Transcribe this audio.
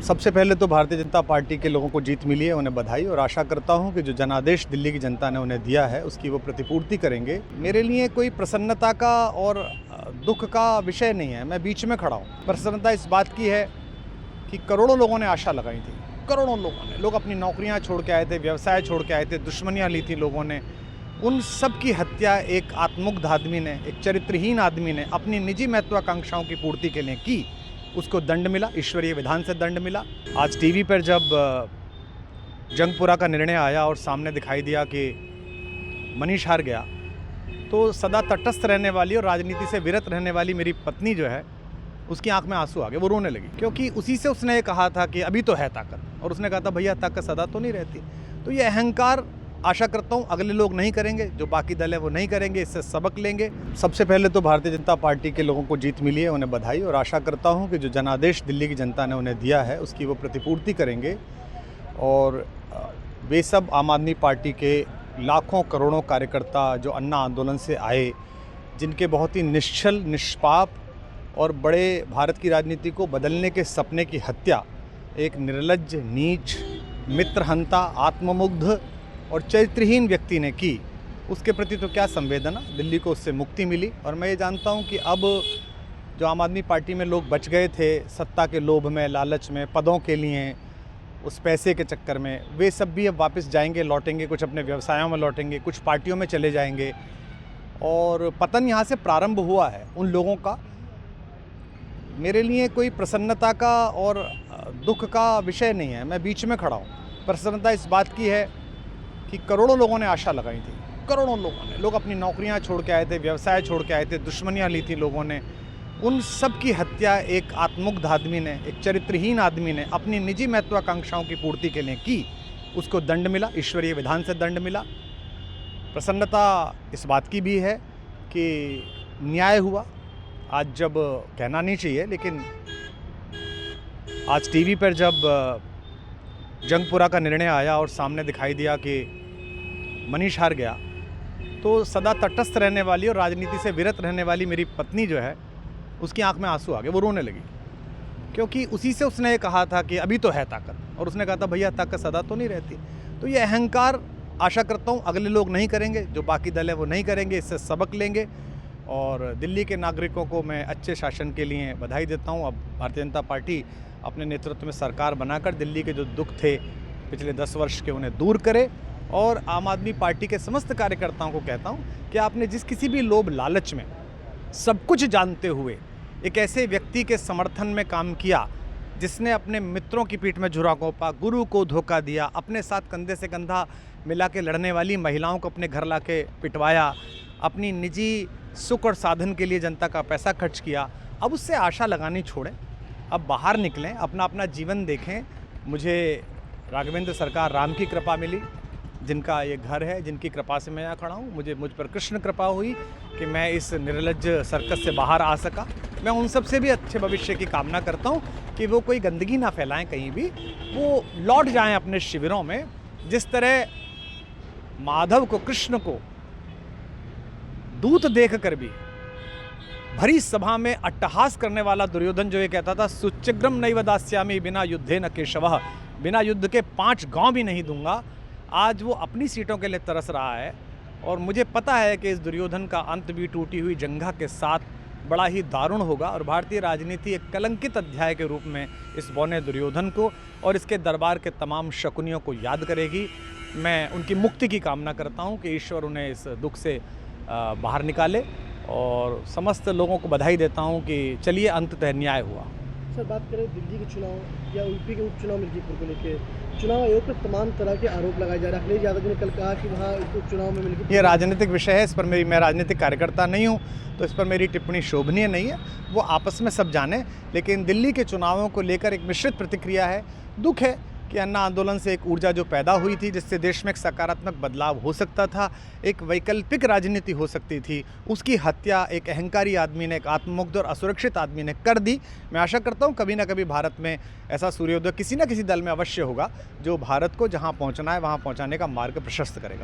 सबसे पहले तो भारतीय जनता पार्टी के लोगों को जीत मिली है, उन्हें बधाई। और आशा करता हूं कि जो जनादेश दिल्ली की जनता ने उन्हें दिया है उसकी वो प्रतिपूर्ति करेंगे। मेरे लिए कोई प्रसन्नता का और दुख का विषय नहीं है, मैं बीच में खड़ा हूं। प्रसन्नता इस बात की है कि करोड़ों लोगों ने आशा लगाई थी, करोड़ों लोग अपनी नौकरियां छोड़ के आए थे, व्यवसाय छोड़ के आए थे, दुश्मनियां ली थी लोगों ने। उन सब की हत्या एक आत्ममुग्ध आदमी ने, एक चरित्रहीन आदमी ने अपनी निजी महत्वाकांक्षाओं की पूर्ति के लिए की। उसको दंड मिला, ईश्वरीय विधान से दंड मिला। आज टीवी पर जब जंगपुरा का निर्णय आया और सामने दिखाई दिया कि मनीष हार गया, तो सदा तटस्थ रहने वाली और राजनीति से विरत रहने वाली मेरी पत्नी जो है, उसकी आंख में आंसू आ गए, वो रोने लगी। क्योंकि उसी से उसने ये कहा था कि अभी तो है ताकत, और उसने कहा था भैया ताकत सदा तो नहीं रहती। तो ये अहंकार आशा करता हूँ अगले लोग नहीं करेंगे, जो बाकी दल है वो नहीं करेंगे, इससे सबक लेंगे। सबसे पहले तो भारतीय जनता पार्टी के लोगों को जीत मिली है, उन्हें बधाई। और आशा करता हूँ कि जो जनादेश दिल्ली की जनता ने उन्हें दिया है उसकी वो प्रतिपूर्ति करेंगे। और वे सब आम आदमी पार्टी के लाखों करोड़ों कार्यकर्ता जो अन्ना आंदोलन से आए, जिनके बहुत ही निश्चल, निष्पाप और बड़े भारत की राजनीति को बदलने के सपने की हत्या एक निर्लज्ज, नीच, मित्रहंता, आत्ममुग्ध और चरित्रहीन व्यक्ति ने की, उसके प्रति तो क्या संवेदना। दिल्ली को उससे मुक्ति मिली। और मैं ये जानता हूँ कि अब जो आम आदमी पार्टी में लोग बच गए थे सत्ता के लोभ में, लालच में, पदों के लिए, उस पैसे के चक्कर में, वे सब भी अब वापस जाएंगे, लौटेंगे, कुछ अपने व्यवसायों में लौटेंगे, कुछ पार्टियों में चले जाएंगे। और पतन यहाँ से प्रारंभ हुआ है उन लोगों का। मेरे लिए कोई प्रसन्नता का और दुख का विषय नहीं है, मैं बीच में खड़ा हूँ। प्रसन्नता इस बात की है कि करोड़ों लोगों ने आशा लगाई थी, करोड़ों लोग अपनी नौकरियां छोड़ के आए थे, व्यवसाय छोड़ के आए थे, दुश्मनियां ली थी लोगों ने। उन सब की हत्या एक आत्ममुग्ध आदमी ने, एक चरित्रहीन आदमी ने अपनी निजी महत्वाकांक्षाओं की पूर्ति के लिए की। उसको दंड मिला, ईश्वरीय विधान से दंड मिला। प्रसन्नता इस बात की भी है कि न्याय हुआ। आज जब कहना नहीं चाहिए, लेकिन आज टीवी पर जब जंगपुरा का निर्णय आया और सामने दिखाई दिया कि मनीष हार गया, तो सदा तटस्थ रहने वाली और राजनीति से विरत रहने वाली मेरी पत्नी जो है, उसकी आंख में आंसू आ गए, वो रोने लगी। क्योंकि उसी से उसने ये कहा था कि अभी तो है ताकत, और उसने कहा था भैया ताकत सदा तो नहीं रहती। तो ये अहंकार आशा करता हूँ अगले लोग नहीं करेंगे, जो बाकी दल है वो नहीं करेंगे, इससे सबक लेंगे। और दिल्ली के नागरिकों को मैं अच्छे शासन के लिए बधाई देता हूँ। अब भारतीय जनता पार्टी अपने नेतृत्व में सरकार बनाकर दिल्ली के जो दुख थे पिछले 10 वर्ष के, उन्हें दूर करे। और आम आदमी पार्टी के समस्त कार्यकर्ताओं को कहता हूं कि आपने जिस किसी भी लोभ लालच में, सब कुछ जानते हुए एक ऐसे व्यक्ति के समर्थन में काम किया जिसने अपने मित्रों की पीठ में झुरा घोंपा, गुरु को धोखा दिया, अपने साथ कंधे से कंधा मिला के लड़ने वाली महिलाओं को अपने घर ला के पिटवाया, अपनी निजी सुख और साधन के लिए जनता का पैसा खर्च किया, अब उससे आशा लगानी छोड़ें, अब बाहर निकलें, अपना अपना जीवन देखें। मुझे राघवेंद्र सरकार राम की कृपा मिली, जिनका ये घर है, जिनकी कृपा से मैं यहाँ खड़ा हूँ। मुझ पर कृष्ण कृपा हुई कि मैं इस निर्लज्ज सर्कस से बाहर आ सका। मैं उन सब से भी अच्छे भविष्य की कामना करता हूँ कि वो कोई गंदगी ना फैलाएं कहीं भी, वो लौट जाएं अपने शिविरों में। जिस तरह माधव को, कृष्ण को दूत देख कर भी भरी सभा में अट्टहास करने वाला दुर्योधन जो ये कहता था सुचिग्रम नैव दास्यामि बिना युद्धे न केशवः, बिना युद्ध के 5 गांव भी नहीं दूंगा, आज वो अपनी सीटों के लिए तरस रहा है। और मुझे पता है कि इस दुर्योधन का अंत भी टूटी हुई जंघा के साथ बड़ा ही दारुण होगा। और भारतीय राजनीति एक कलंकित अध्याय के रूप में इस बौने दुर्योधन को और इसके दरबार के तमाम शकुनियों को याद करेगी। मैं उनकी मुक्ति की कामना करता हूं कि ईश्वर उन्हें इस दुख से बाहर निकाले। और समस्त लोगों को बधाई देता हूं कि चलिए अंततः न्याय हुआ। सर, बात करें दिल्ली के चुनाव या यूपी के उपचुनाव मिर्ज़ापुर को लेकर, चुनाव आयोग पर तमाम तरह के आरोप लगाए जा रहे हैं। अखिलेश यादव ने कल कहा कि वहाँ उपचुनाव में मिलकर, ये राजनीतिक विषय है, इस पर मैं राजनीतिक कार्यकर्ता नहीं हूँ, तो इस पर मेरी टिप्पणी शोभनीय नहीं है। वो आपस में सब जाने। लेकिन दिल्ली के चुनावों को लेकर एक मिश्रित प्रतिक्रिया है। दुख है कि अन्ना आंदोलन से एक ऊर्जा जो पैदा हुई थी, जिससे देश में एक सकारात्मक बदलाव हो सकता था, एक वैकल्पिक राजनीति हो सकती थी, उसकी हत्या एक अहंकारी आदमी ने, एक आत्ममुग्ध और असुरक्षित आदमी ने कर दी। मैं आशा करता हूँ कभी ना कभी भारत में ऐसा सूर्योदय किसी न किसी दल में अवश्य होगा, जो भारत को जहाँ पहुँचना है वहाँ पहुँचाने का मार्ग प्रशस्त करेगा।